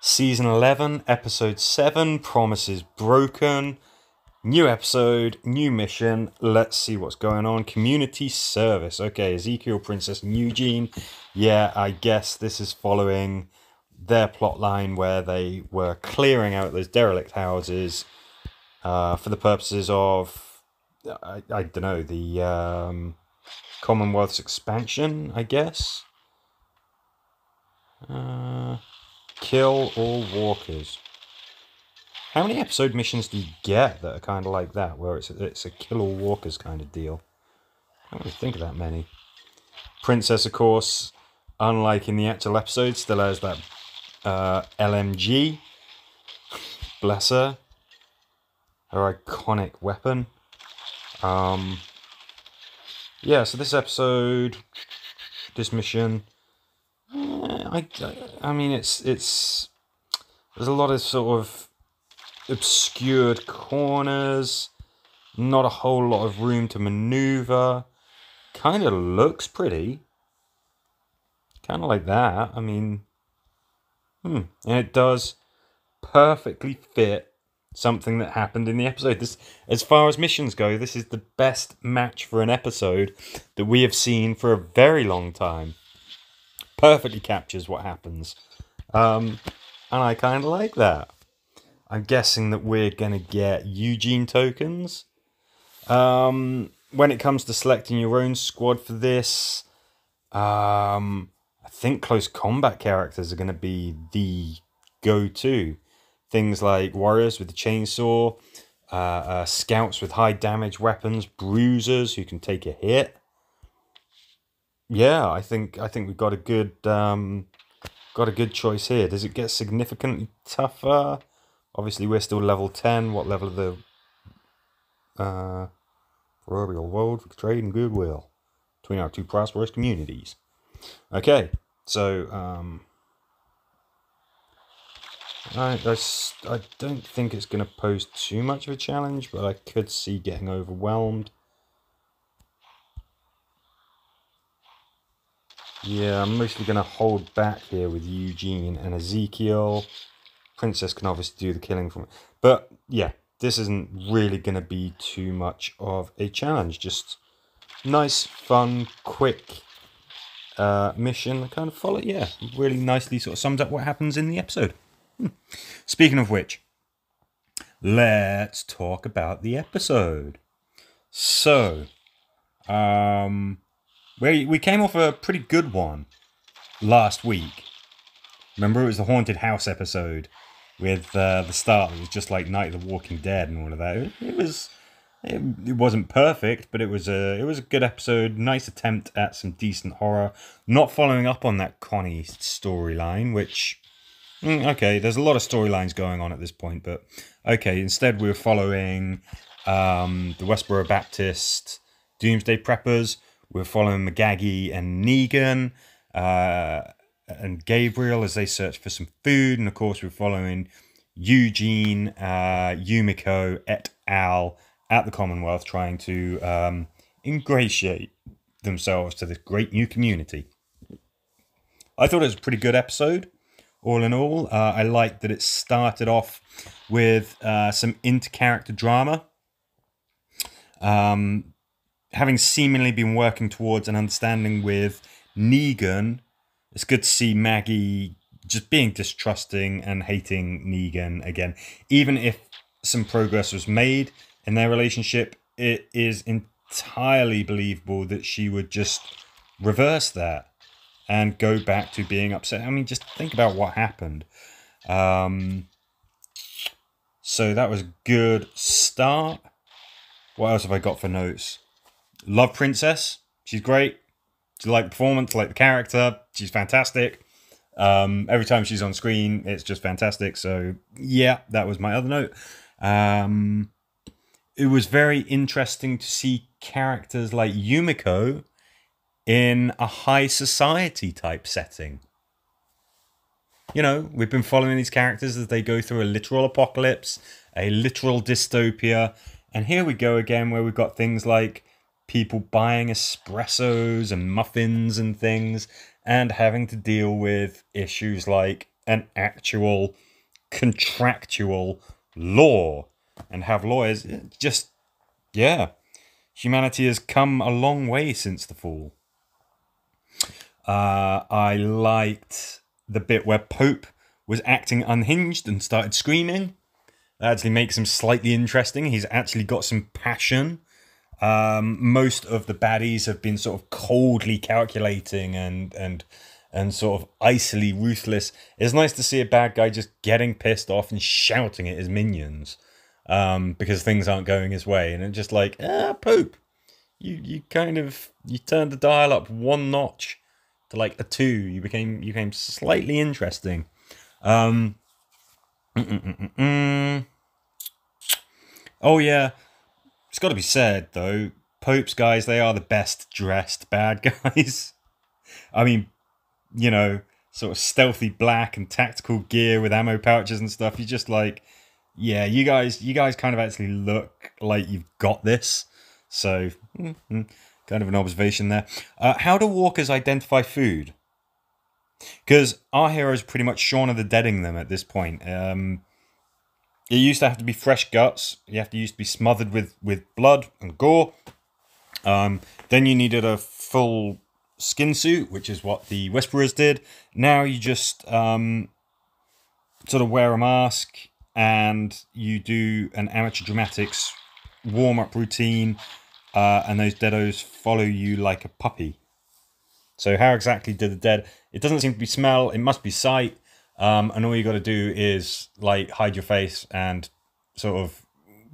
Season 11, Episode 7, Promises Broken. New episode, new mission. Let's see what's going on. Community service. Okay, Ezekiel, Princess, and Eugene. Yeah, I guess this is following their plot line where they were clearing out those derelict houses for the purposes of, I don't know, the Commonwealth's expansion, I guess. Kill all walkers. How many episode missions do you get that are kind of like that, where it's a kill all walkers kind of deal? I don't really think of that many. Princess, of course, unlike in the actual episode, still has that LMG. Bless her. Her iconic weapon. Yeah, so this episode, this mission, I mean, it's there's a lot of sort of obscured corners, not a whole lot of room to maneuver. Kind of looks pretty, kind of like that. I mean, and it does perfectly fit something that happened in the episode. This, as far as missions go, this is the best match for an episode that we have seen for a very long time. Perfectly captures what happens, and I kind of like that. I'm guessing that we're going to get Eugene tokens. When it comes to selecting your own squad for this, I think close combat characters are going to be the go-to. Things like warriors with the chainsaw, scouts with high damage weapons, bruisers who can take a hit. Yeah, I think we've got a good choice here. Does it get significantly tougher? Obviously, we're still level 10. What level of the proverbial world for trade and goodwill between our two prosperous communities? Okay, so I don't think it's going to pose too much of a challenge, but I could see getting overwhelmed. Yeah, I'm mostly going to hold back here with Eugene and Ezekiel. Princess can obviously do the killing from it. But yeah, this isn't really going to be too much of a challenge. Just nice, fun, quick mission. Kind of follow, yeah, really nicely sort of sums up what happens in the episode. Speaking of which, let's talk about the episode. So, we came off a pretty good one last week. Remember, it was the haunted house episode with the start. It was just like Night of the Walking Dead and all of that. It wasn't perfect, but it was a good episode. Nice attempt at some decent horror. Not following up on that Connie storyline, which okay, there's a lot of storylines going on at this point, but okay. Instead, we were following the Westboro Baptist Doomsday Preppers. We're following Maggie and Negan and Gabriel as they search for some food. And of course, we're following Eugene, Yumiko et al. At the Commonwealth, trying to ingratiate themselves to this great new community. I thought it was a pretty good episode, all in all. I liked that it started off with some inter-character drama. Having seemingly been working towards an understanding with Negan, it's good to see Maggie just being distrusting and hating Negan again. Even if some progress was made in their relationship, it is entirely believable that she would just reverse that and go back to being upset. I mean, just think about what happened. So that was a good start. What else have I got for notes? Love Princess. She's great. She like the performance, like the character. She's fantastic. Every time she's on screen, it's just fantastic. So yeah, that was my other note. It was very interesting to see characters like Yumiko in a high society type setting. You know, we've been following these characters as they go through a literal apocalypse, a literal dystopia. And here we go again, where we've got things like people buying espressos and muffins and things, and having to deal with issues like an actual contractual law and have lawyers. Just, yeah, humanity has come a long way since the fall. I liked the bit where Pope was acting unhinged and started screaming. That actually makes him slightly interesting. He's actually got some passion. Most of the baddies have been sort of coldly calculating and sort of icily ruthless. It's nice to see a bad guy just getting pissed off and shouting at his minions because things aren't going his way. And it's just like, Pope, you turned the dial up one notch to like a 2. You became slightly interesting. Oh yeah, it's got to be said though, Pope's guys, they are the best dressed bad guys. I mean, you know, sort of stealthy black and tactical gear with ammo pouches and stuff. You're just like, yeah, you guys kind of actually look like you've got this. So, kind of an observation there. How do walkers identify food? Because our heroes pretty much Shaun of the Deading them at this point. It used to have to be fresh guts. You used to be smothered with blood and gore. Then you needed a full skin suit, which is what the Whisperers did. Now you just sort of wear a mask and you do an amateur dramatics warm-up routine, and those deados follow you like a puppy. So how exactly do the dead... It doesn't seem to be smell, it must be sight. And all you got to do is like hide your face and sort of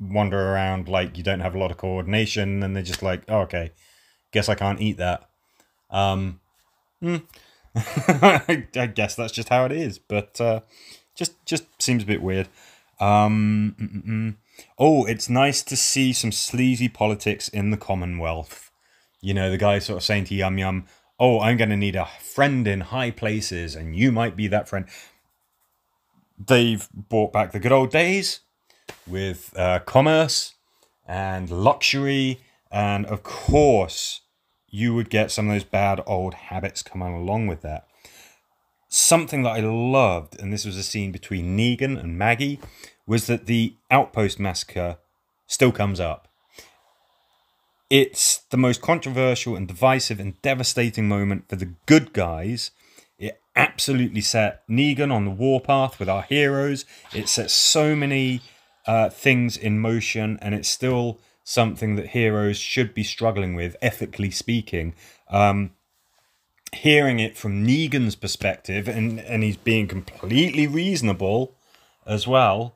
wander around like you don't have a lot of coordination, and they're just like, oh, okay, guess I can't eat that. I guess that's just how it is, but just seems a bit weird. Oh, it's nice to see some sleazy politics in the Commonwealth. You know, the guy sort of saying to Yum Yum, oh, I'm going to need a friend in high places, and you might be that friend. They've brought back the good old days with commerce and luxury, and of course you would get some of those bad old habits coming along with that. Something that I loved, and this was a scene between Negan and Maggie, was that the Outpost massacre still comes up. It's the most controversial and divisive and devastating moment for the good guys. It absolutely set Negan on the warpath with our heroes. It sets so many things in motion, and it's still something that heroes should be struggling with, ethically speaking. Hearing it from Negan's perspective, and he's being completely reasonable as well,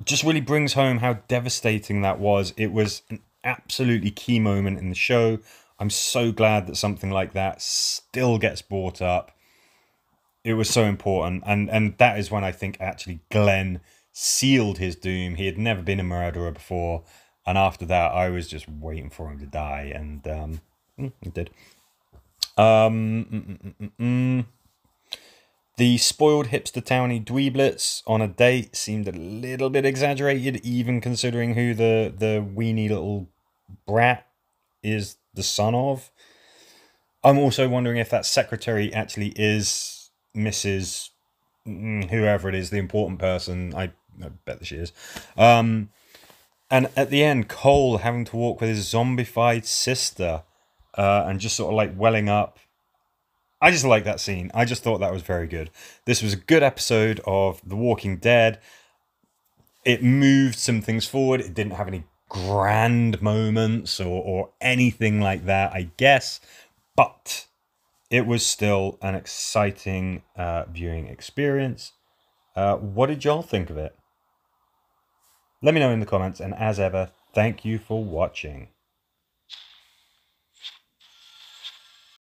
just really brings home how devastating that was. It was an absolutely key moment in the show. I'm so glad that something like that still gets brought up. It was so important, and that is when I think actually Glenn sealed his doom. He had never been a murderer before, and after that I was just waiting for him to die, and he did. The spoiled hipster townie dweeblets on a date seemed a little bit exaggerated, even considering who the weenie little brat is the son of. I'm also wondering if that secretary actually is Mrs. whoever it is, the important person. I bet that she is. And at the end, Cole having to walk with his zombified sister and just sort of like welling up. I just like that scene. I just thought that was very good. This was a good episode of The Walking Dead. It moved some things forward. It didn't have any grand moments or anything like that, I guess. But it was still an exciting viewing experience. What did y'all think of it? Let me know in the comments, and as ever, thank you for watching.